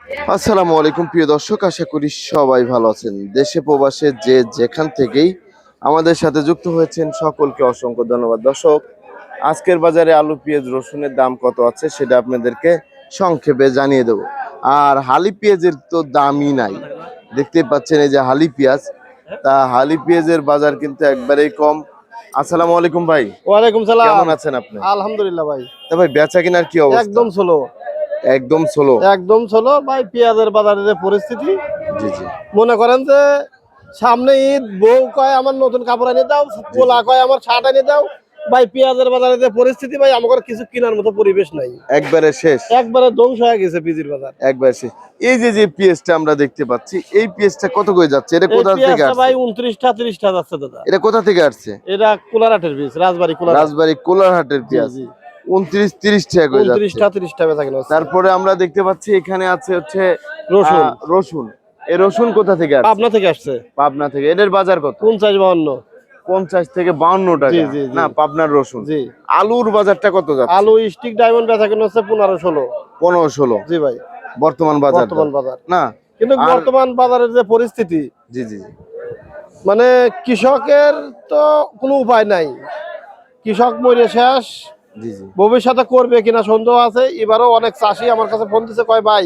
আসসালামু আলাইকুম প্রিয় দর্শক, আশা করি সবাই ভালো আছেন। দেশে প্রবাসে যে যেখান থেকেই আমাদের সাথে যুক্ত হয়েছেন সকলকে অসংখ্য ধন্যবাদ। দর্শক, আজকের বাজারে আলু, পেঁয়াজ, রসুনের দাম কত আছে সেটা আপনাদেরকে সংক্ষেপে জানিয়ে দেব। আর হালি পেঁয়াজের তো দামই নাই, দেখতে পাচ্ছেন এই যে হালি পেঁয়াজ, তা হালি পেঁয়াজের বাজার কিন্তু একবারেই কম। আসসালামু আলাইকুম ভাই। ওয়ালাইকুম সালাম। কেমন আছেন আপনি? আলহামদুলিল্লাহ ভাই। তা ভাই বেচা কিনার কি অবস্থা? একদম স্লো। একদম স্লো। একদম স্লো ভাই, পেঁয়াজের বাজারের যে পরিস্থিতি, জি জি মনে করেন যে সামনে ঈদ, বউ কয় আমার নতুন কাপড় এনে দাও, পোলা কয় আমার শার্ট এনে দাও। ভাই পেঁয়াজের বাজারে যে পরিস্থিতি ভাই, আমার কিছু কেনার মতো পরিবেশ নাই, একবারে শেষ। একবারে ধ্বংস হয়ে গেছে পিজির বাজার। একবার শেষ। এই যে যে পেঁয়াজটা আমরা দেখতে পাচ্ছি, এই পেঁয়াজটা কত করে যাচ্ছে? এটা এই কোথা থেকে পেঁয়াজটা আসছে? ভাই 29টা 30টা যাচ্ছে দাদা। এটা কোথা থেকে আসছে? এটা কোলারহাটের বীজ, রাজবাড়ি কোলারহাট। রাজবাড়ী কোলারহাটের জি পেঁয়াজ। জি, 29-30 টাকা করে যাচ্ছে। 29টা 30টা বেচা কিনা হচ্ছে। তারপরে আমরা দেখতে পাচ্ছি এখানে আছে হচ্ছে রসুন। রসুন। এই রসুন কোথা থেকে আসছে? পাবনা থেকে আসছে। পাবনা থেকে। এদের বাজার কত? 50-52। 50 থেকে 52 টাকা। জি জি জি। না, পাবনার রসুন। জি। আলুর বাজারটা কত যাচ্ছে? আলু স্টিক ডায়মন্ড বেচা কিনা হচ্ছে 15-16। 15-16 জি ভাই, বর্তমান বাজার। বর্তমান বাজার। না, কিন্তু আর বর্তমান বাজারের যে পরিস্থিতি, জি জি জি মানে কৃষকের তো কোনো উপায় নাই, কৃষক মরে শেষ। জি জি ভবিষ্যতে করবে কিনা সন্দেহ আছে। এবারও অনেক চাষি আমার কাছে ফোন দিচ্ছে, কয় ভাই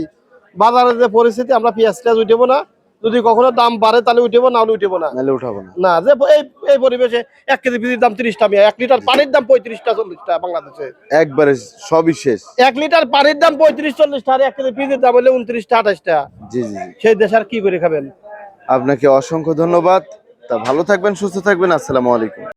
বাজারের যে পরিস্থিতি, আমরা পেঁয়াজ টিয়াজ উঠেবো না, যদি কখনো দাম বাড়ে তাহলে উঠেবো, না হলে উঠেবো না। নাহলে উঠাবো না। না, যে এই এই পরিবেশে 1 কেজি পিজির দাম 30 টাকা, 1 লিটার পানির দাম 35টা 40 টাকা বাংলাদেশে। একবারে সবই শেষ। 1 লিটার পানির দাম 35-40 টাকা, 1 কেজি পিজির দাম হলে 29-28 টাকা। জি জি জি সেই দেশ আর কি করে খাবেন? আপনাকে অসংখ্য ধন্যবাদ। তা ভালো থাকবেন, সুস্থ থাকবেন। আসসালামু আলাইকুম।